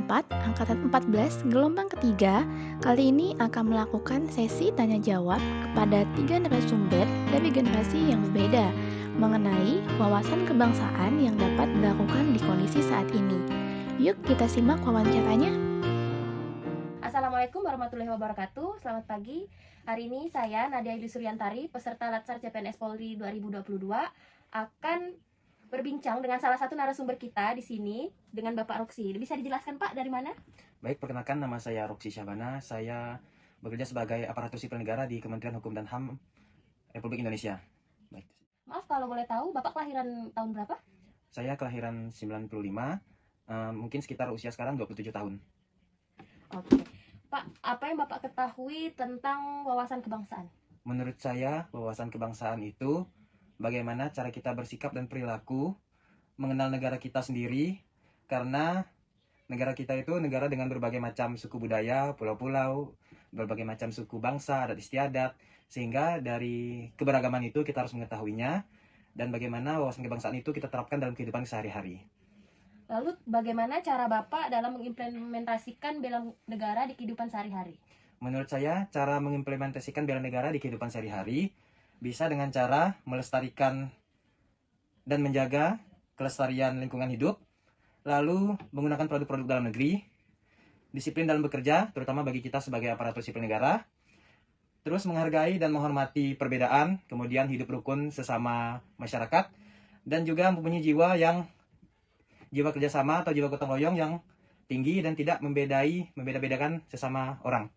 4, Angkatan 14, gelombang ketiga, kali ini akan melakukan sesi tanya jawab kepada 3 narasumber dari generasi yang berbeda mengenai wawasan kebangsaan yang dapat dilakukan di kondisi saat ini. Yuk kita simak wawancaranya. Assalamualaikum warahmatullahi wabarakatuh. Selamat pagi. Hari ini saya Nadia Yudi Suryantari, peserta Latsar CPNS Polri 2022, akan berbincang dengan salah satu narasumber kita di sini dengan Bapak Roksi. Bisa dijelaskan Pak dari mana? Baik, perkenalkan nama saya Roksi Syahbana. Saya bekerja sebagai aparatur sipil negara di Kementerian Hukum dan HAM Republik Indonesia. Baik. Maaf kalau boleh tahu, Bapak kelahiran tahun berapa? Saya kelahiran 95, mungkin sekitar usia sekarang 27 tahun. Oke. Pak, apa yang Bapak ketahui tentang wawasan kebangsaan? Menurut saya, wawasan kebangsaan itu bagaimana cara kita bersikap dan perilaku, mengenal negara kita sendiri, karena negara kita itu negara dengan berbagai macam suku budaya, pulau-pulau, berbagai macam suku bangsa, adat istiadat, sehingga dari keberagaman itu kita harus mengetahuinya, dan bagaimana wawasan kebangsaan itu kita terapkan dalam kehidupan sehari-hari. Lalu bagaimana cara Bapak dalam mengimplementasikan bela negara di kehidupan sehari-hari? Menurut saya, cara mengimplementasikan bela negara di kehidupan sehari-hari bisa dengan cara melestarikan dan menjaga kelestarian lingkungan hidup, lalu menggunakan produk-produk dalam negeri, disiplin dalam bekerja, terutama bagi kita sebagai aparatur sipil negara, terus menghargai dan menghormati perbedaan, kemudian hidup rukun sesama masyarakat, dan juga mempunyai jiwa kerjasama atau jiwa gotong royong yang tinggi dan tidak membeda-bedakan sesama orang.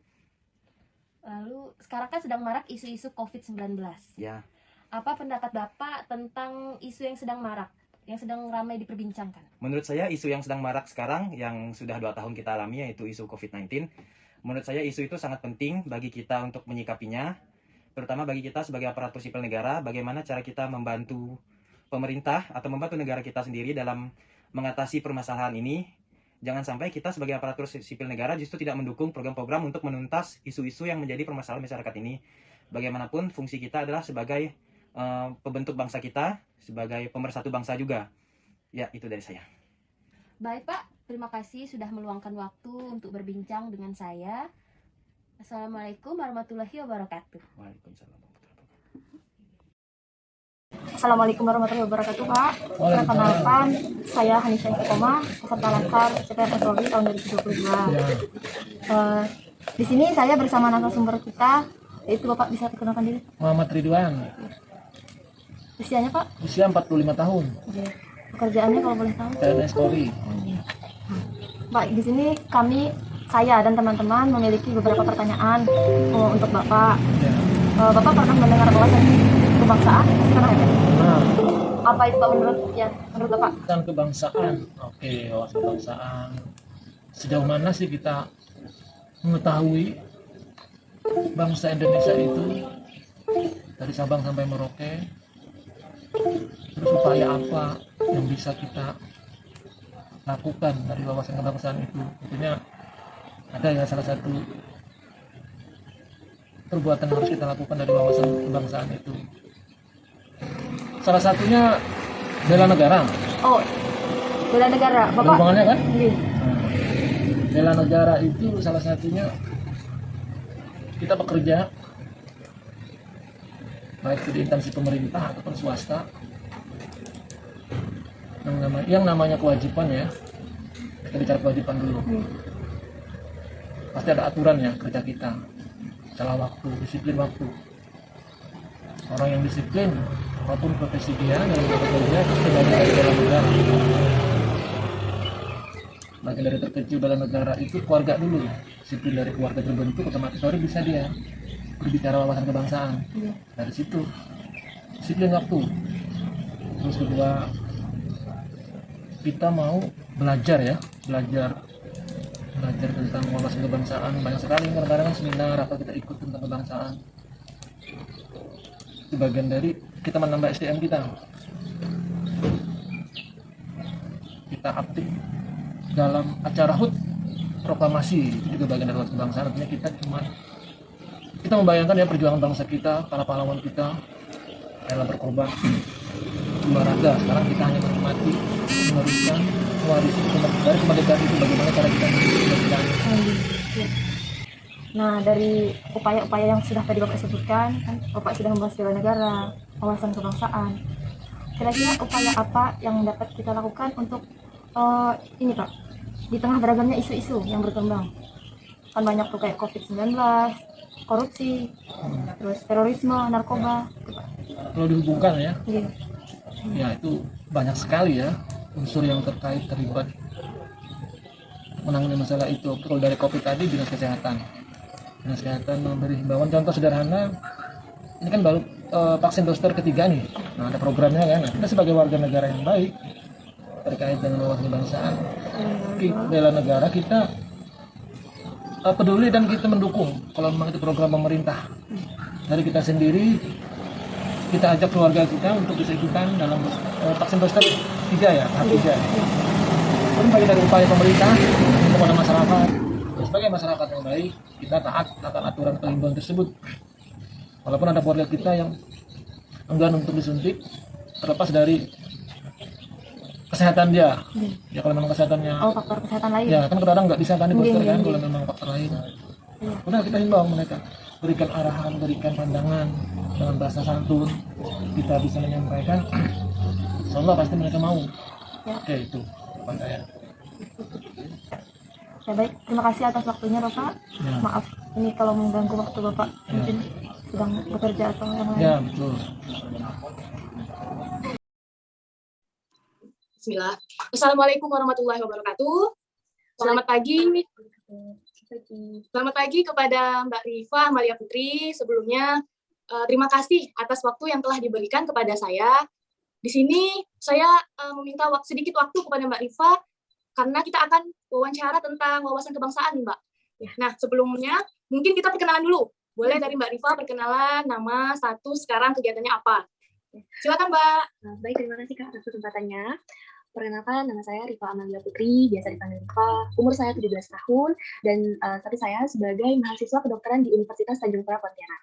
Lalu sekarang kan sedang marak isu-isu COVID-19. Ya. Apa pendapat Bapak tentang isu yang sedang marak, yang sedang ramai diperbincangkan? Menurut saya isu yang sedang marak sekarang, yang sudah 2 tahun kita alami, yaitu isu COVID-19. Menurut saya isu itu sangat penting bagi kita untuk menyikapinya, terutama bagi kita sebagai aparatur sipil negara, bagaimana cara kita membantu pemerintah atau membantu negara kita sendiri dalam mengatasi permasalahan ini. Jangan sampai kita sebagai aparatur sipil negara justru tidak mendukung program-program untuk menuntas isu-isu yang menjadi permasalahan masyarakat ini. Bagaimanapun fungsi kita adalah sebagai pembentuk bangsa kita, sebagai pemersatu bangsa juga. Ya, itu dari saya. Baik Pak, terima kasih sudah meluangkan waktu untuk berbincang dengan saya. Assalamualaikum warahmatullahi wabarakatuh. Waalaikumsalam. Assalamualaikum warahmatullahi wabarakatuh Pak. Perkenalkan, saya Hanisha Koma, peserta Latsar CPNS Polri tahun 2022. Di sini saya bersama narasumber kita, yaitu Bapak bisa perkenalkan diri. Muhammad Ridwan. Usianya Pak? Usia 45 tahun. Oke. Pekerjaannya kalau boleh tahu? PNS Polri. Pak, di sini saya dan teman-teman memiliki beberapa pertanyaan untuk Bapak. Ya. Bapak pernah mendengar wawasan kebangsaan? Pernah ya? Nah, Apa itu Pak menurut Bapak? kan kebangsaan. Oke, wawasan kebangsaan. Sejauh mana sih kita mengetahui bangsa Indonesia itu dari Sabang sampai Merauke? Terus upaya apa yang bisa kita lakukan dari wawasan kebangsaan itu? Tentunya ada ya salah satu perbuatan yang harus kita lakukan dari wawasan kebangsaan itu. Salah satunya bela negara. Oh, bela negara. Bapak? Hubungannya kan? Iya. Bela negara itu salah satunya kita bekerja baik itu di instansi pemerintah ataupun swasta. Yang namanya kewajiban ya. Kita bicara kewajiban dulu. Pasti ada aturan ya kerja kita. Salah waktu, disiplin waktu. Orang yang disiplin, apapun profesi dia, yang bekerja pasti bagian dari bela negara. Bagian dari terkecil bela negara itu keluarga dulu. Disiplin dari keluarga terbentuk, otomatis baru bisa dia berbicara wawasan kebangsaan. Dari situ, disiplin waktu. Terus kedua, kita mau belajar ya, belajar tentang wawasan kebangsaan. Banyak sekali kadang-kadang seminar apa kita ikut tentang kebangsaan. Itu bagian dari kita menambah SDM kita. Kita aktif dalam acara HUT proklamasi, itu juga bagian dari wawasan kebangsaan. Artinya kita membayangkan ya perjuangan bangsa kita, para pahlawan kita dalam berkorban jiwa raga. Sekarang kita hanya menikmati, meneruskan mewarisi dari kemerdekaan itu, bagaimana cara kita menjalankan. Ya. Nah, dari upaya-upaya yang sudah tadi Bapak sebutkan, kan Bapak sudah membahas bela negara, wawasan kebangsaan. Kira-kira upaya apa yang dapat kita lakukan untuk ini Pak, di tengah beragamnya isu-isu yang berkembang? Kan banyak tuh kayak COVID-19, korupsi, terus terorisme, narkoba. Kalau dihubungkan ya, Iya. ya itu banyak sekali ya unsur yang terlibat menangani masalah itu. Kalau dari COVID tadi, dinas kesehatan memberi himbauan. Contoh sederhana, ini kan baru vaksin booster ketiga nih. Nah, ada programnya kan. Nah, kita sebagai warga negara yang baik terkait dengan wawasan kebangsaan, bela negara, kita peduli dan kita mendukung kalau memang itu program pemerintah. Dari kita sendiri, kita ajak keluarga kita untuk bisa ikutan dalam vaksin booster 3 ya, tahap 3. Ini bagian dari upaya pemerintah kepada masyarakat. Sebagai masyarakat yang baik, kita taat akan aturan atau himbauan tersebut. Walaupun ada keluarga kita yang enggan untuk disuntik, terlepas dari kesehatan dia. Ya kalau memang kesehatannya, Faktor kesehatan lain. ya kan kadang nggak bisa kan di booster kan, Iya. kalau memang faktor lain. Udah kita himbau mereka, berikan arahan, berikan pandangan dengan bahasa santun, kita bisa menyampaikan. Insyaallah pasti mereka mau. Ya. Oke, itu apa saya. Ya baik, terima kasih atas waktunya Bapak. Ya. Maaf ini kalau mengganggu waktu Bapak, mungkin sedang bekerja atau yang lain. Ya, betul. Bismillah. Assalamualaikum warahmatullahi wabarakatuh. Selamat pagi. Selamat pagi kepada Mbak Rifa Amalia Putri. Sebelumnya terima kasih atas waktu yang telah diberikan kepada saya. Di sini saya meminta sedikit waktu kepada Mbak Rifa karena kita akan wawancara tentang wawasan kebangsaan, Mbak. Ya, nah, sebelumnya mungkin kita perkenalan dulu. Boleh dari Mbak Rifa perkenalan, nama, status, sekarang kegiatannya apa? Silakan, Mbak. Baik, terima kasih Kak atas kesempatannya. Perkenalkan, nama saya Rifa Amalia Putri, biasa dipanggil Rifa. Umur saya 17 tahun, dan status saya sebagai mahasiswa kedokteran di Universitas Tanjung Pura, Pontianak.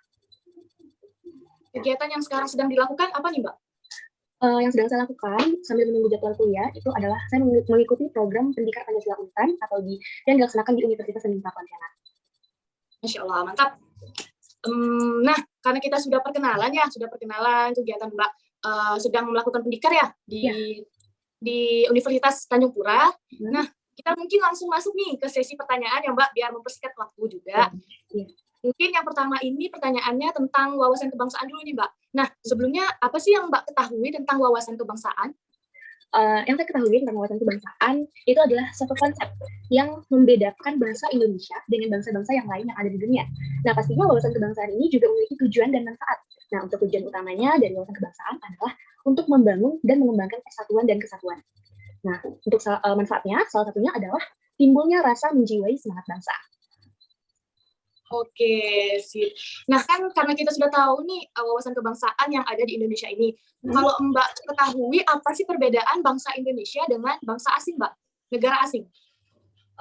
Kegiatan yang sekarang sedang dilakukan apa nih, Mbak? Yang sedang saya lakukan sambil menunggu jadwal kuliah itu adalah saya mengikuti program pendidikan Pancasila Untan atau yang dilaksanakan di Universitas Tanjung Pura, Pontianak. Masya Allah, mantap. Nah, karena kita sudah perkenalan kegiatan Mbak sedang melakukan pendidikan ya di Universitas Tanjung Pura. Nah, kita mungkin langsung masuk nih ke sesi pertanyaan ya Mbak, biar mempersingkat waktu juga. Mungkin yang pertama ini pertanyaannya tentang wawasan kebangsaan dulu nih Mbak. Nah, sebelumnya apa sih yang Mbak ketahui tentang wawasan kebangsaan? Yang saya ketahui tentang wawasan kebangsaan itu adalah suatu konsep yang membedakan bangsa Indonesia dengan bangsa-bangsa yang lain yang ada di dunia. Nah, pastinya wawasan kebangsaan ini juga memiliki tujuan dan manfaat. Nah, untuk tujuan utamanya dari wawasan kebangsaan adalah untuk membangun dan mengembangkan persatuan dan kesatuan. Nah, untuk manfaatnya, salah satunya adalah timbulnya rasa menjiwai semangat bangsa. Oke, sip. Nah, kan karena kita sudah tahu nih wawasan kebangsaan yang ada di Indonesia ini. Kalau Mbak ketahui, apa sih perbedaan bangsa Indonesia dengan bangsa asing, Mbak? Negara asing?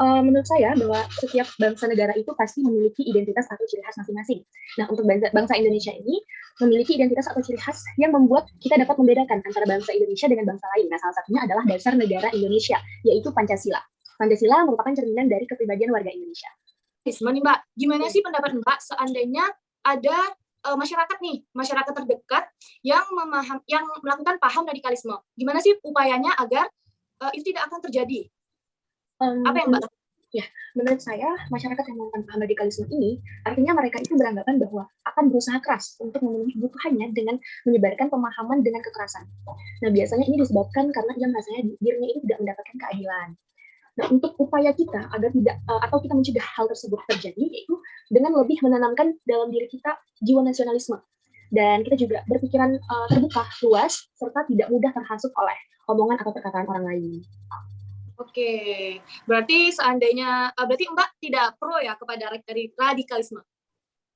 Menurut saya bahwa setiap bangsa negara itu pasti memiliki identitas atau ciri khas masing-masing. Nah, untuk bangsa Indonesia ini memiliki identitas atau ciri khas yang membuat kita dapat membedakan antara bangsa Indonesia dengan bangsa lain. Nah, salah satunya adalah dasar negara Indonesia, yaitu Pancasila. Pancasila merupakan cerminan dari kepribadian warga Indonesia. Nih Mbak, gimana sih pendapat Mbak seandainya ada masyarakat terdekat yang melakukan paham radikalisme? Gimana sih upayanya agar itu tidak akan terjadi? Apa yang Mbak? Ya, menurut saya masyarakat yang melakukan paham radikalisme ini artinya mereka itu beranggapan bahwa akan berusaha keras untuk memenuhi kebutuhannya dengan menyebarkan pemahaman dengan kekerasan. Nah, biasanya ini disebabkan karena ia merasanya dirinya itu tidak mendapatkan keadilan. Nah, untuk upaya kita agar tidak atau kita mencegah hal tersebut terjadi yaitu dengan lebih menanamkan dalam diri kita jiwa nasionalisme, dan kita juga berpikiran terbuka, luas, serta tidak mudah terhasut oleh omongan atau perkataan orang lain. Oke, berarti berarti Mbak tidak pro ya kepada radikalisme?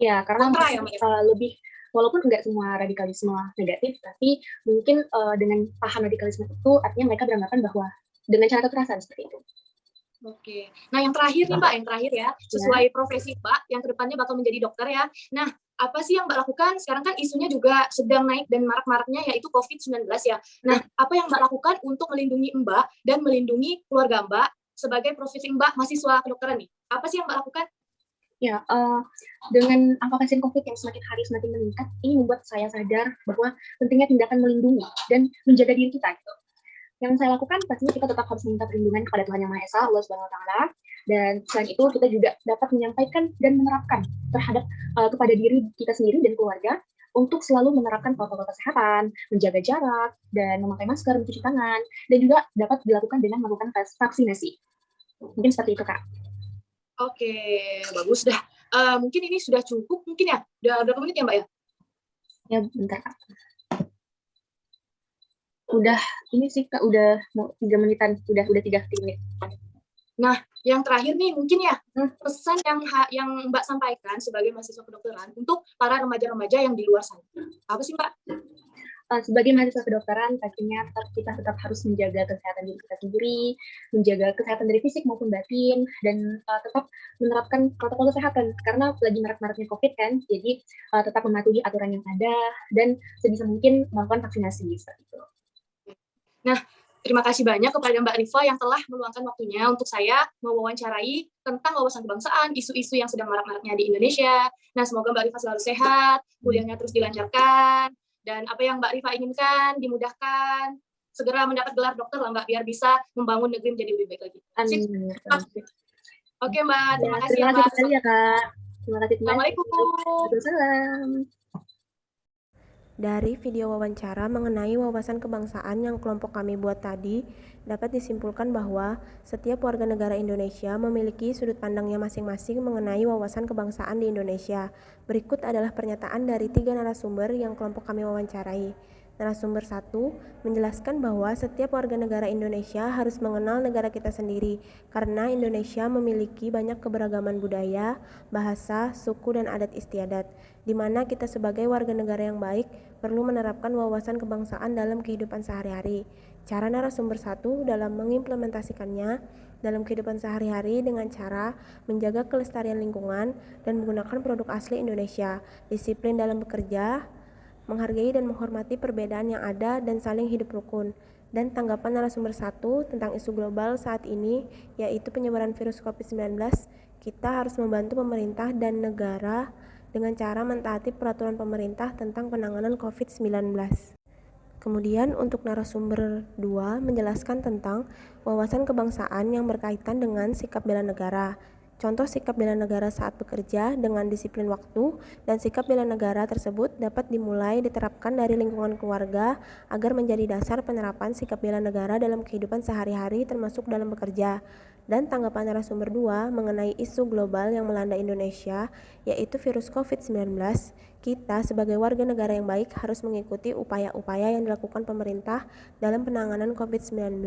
Ya, karena kontra ya, lebih, walaupun enggak semua radikalisme negatif, tapi mungkin dengan paham radikalisme itu artinya mereka beranggapan bahwa dengan cara kekerasan seperti itu. Oke. Nah, yang terakhir nih Mbak, sesuai profesi Mbak, yang kedepannya bakal menjadi dokter ya. Nah, apa sih yang Mbak lakukan? Sekarang kan isunya juga sedang naik dan marak-maraknya yaitu COVID-19 ya. Nah, apa yang Mbak lakukan untuk melindungi Mbak dan melindungi keluarga Mbak sebagai profesi Mbak mahasiswa kedokteran nih? Apa sih yang Mbak lakukan? Ya, dengan angka pasien COVID yang semakin hari semakin meningkat, ini membuat saya sadar bahwa pentingnya tindakan melindungi dan menjaga diri kita gitu. Yang saya lakukan pastinya kita tetap harus minta perlindungan kepada Tuhan Yang Maha Esa, Allah Subhanahu wa taala. Dan selain itu kita juga dapat menyampaikan dan menerapkan terhadap kepada diri kita sendiri dan keluarga untuk selalu menerapkan protokol kesehatan, menjaga jarak, dan memakai masker, mencuci tangan, dan juga dapat dilakukan dengan melakukan vaksinasi. Mungkin seperti itu, Kak. Oke, bagus dah. Mungkin ini sudah cukup mungkin ya? Udah berapa menit ya Mbak ya? Ya, bentar, Kak. Udah, ini sih Kak, udah mau 3 menitan, udah 3 menit. Nah, yang terakhir nih mungkin ya, pesan yang Mbak sampaikan sebagai mahasiswa kedokteran untuk para remaja-remaja yang di luar sana. Apa sih Mbak? Sebagai mahasiswa kedokteran, pastinya kita tetap harus menjaga kesehatan diri kita sendiri, menjaga kesehatan dari fisik maupun batin, dan tetap menerapkan protokol kesehatan. Karena lagi marak-maraknya COVID kan, jadi tetap mematuhi aturan yang ada, dan sebisa mungkin melakukan vaksinasi, seperti itu. Nah, terima kasih banyak kepada Mbak Rifa yang telah meluangkan waktunya untuk saya mewawancarai tentang wawasan kebangsaan, isu-isu yang sedang marak-maraknya di Indonesia. Nah, semoga Mbak Rifa selalu sehat, kuliahnya terus dilancarkan, dan apa yang Mbak Rifa inginkan dimudahkan, segera mendapat gelar dokter lah Mbak, biar bisa membangun negeri menjadi lebih baik lagi. Amin. Oke Mbak, terima kasih ya Mbak. sekali ya Kak. Terima kasih. Assalamualaikum. Waalaikumsalam. Dari video wawancara mengenai wawasan kebangsaan yang kelompok kami buat tadi, dapat disimpulkan bahwa setiap warga negara Indonesia memiliki sudut pandangnya masing-masing mengenai wawasan kebangsaan di Indonesia. Berikut adalah pernyataan dari 3 narasumber yang kelompok kami wawancarai. Narasumber 1 menjelaskan bahwa setiap warga negara Indonesia harus mengenal negara kita sendiri karena Indonesia memiliki banyak keberagaman budaya, bahasa, suku, dan adat istiadat, di mana kita sebagai warga negara yang baik perlu menerapkan wawasan kebangsaan dalam kehidupan sehari-hari. Cara narasumber 1 dalam mengimplementasikannya dalam kehidupan sehari-hari dengan cara menjaga kelestarian lingkungan dan menggunakan produk asli Indonesia, disiplin dalam bekerja, menghargai dan menghormati perbedaan yang ada dan saling hidup rukun. Dan tanggapan narasumber 1 tentang isu global saat ini, yaitu penyebaran virus COVID-19, kita harus membantu pemerintah dan negara dengan cara mentaati peraturan pemerintah tentang penanganan COVID-19. Kemudian untuk narasumber 2 menjelaskan tentang wawasan kebangsaan yang berkaitan dengan sikap bela negara. Contoh sikap bela negara saat bekerja dengan disiplin waktu, dan sikap bela negara tersebut dapat dimulai diterapkan dari lingkungan keluarga agar menjadi dasar penerapan sikap bela negara dalam kehidupan sehari-hari termasuk dalam bekerja. Dan tanggapan narasumber 2 mengenai isu global yang melanda Indonesia, yaitu virus COVID-19, kita sebagai warga negara yang baik harus mengikuti upaya-upaya yang dilakukan pemerintah dalam penanganan COVID-19,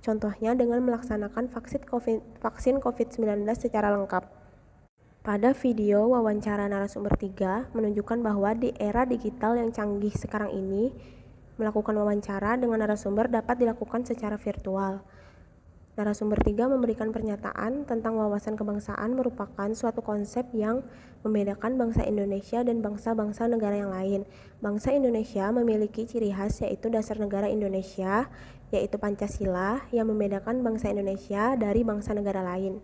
contohnya dengan melaksanakan vaksin COVID-19 secara lengkap. Pada video wawancara narasumber 3 menunjukkan bahwa di era digital yang canggih sekarang ini, melakukan wawancara dengan narasumber dapat dilakukan secara virtual. Narasumber 3 memberikan pernyataan tentang wawasan kebangsaan merupakan suatu konsep yang membedakan bangsa Indonesia dan bangsa-bangsa negara yang lain. Bangsa Indonesia memiliki ciri khas yaitu dasar negara Indonesia, yaitu Pancasila, yang membedakan bangsa Indonesia dari bangsa negara lain.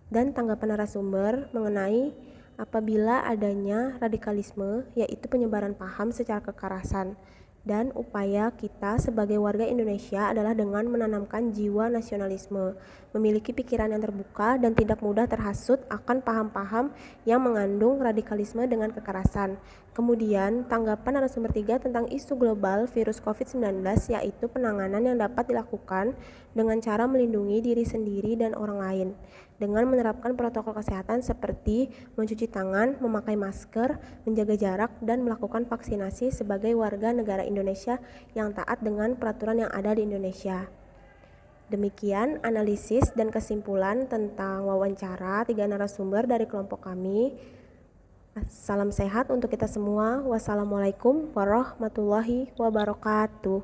Dan tanggapan narasumber mengenai apabila adanya radikalisme, yaitu penyebaran paham secara kekerasan. Dan upaya kita sebagai warga Indonesia adalah dengan menanamkan jiwa nasionalisme, memiliki pikiran yang terbuka dan tidak mudah terhasut akan paham-paham yang mengandung radikalisme dengan kekerasan. Kemudian, tanggapan narasumber 3 tentang isu global virus COVID-19 yaitu penanganan yang dapat dilakukan dengan cara melindungi diri sendiri dan orang lain dengan menerapkan protokol kesehatan seperti mencuci tangan, memakai masker, menjaga jarak, dan melakukan vaksinasi sebagai warga negara Indonesia yang taat dengan peraturan yang ada di Indonesia. Demikian analisis dan kesimpulan tentang wawancara 3 narasumber dari kelompok kami. Salam sehat untuk kita semua. Wassalamualaikum warahmatullahi wabarakatuh.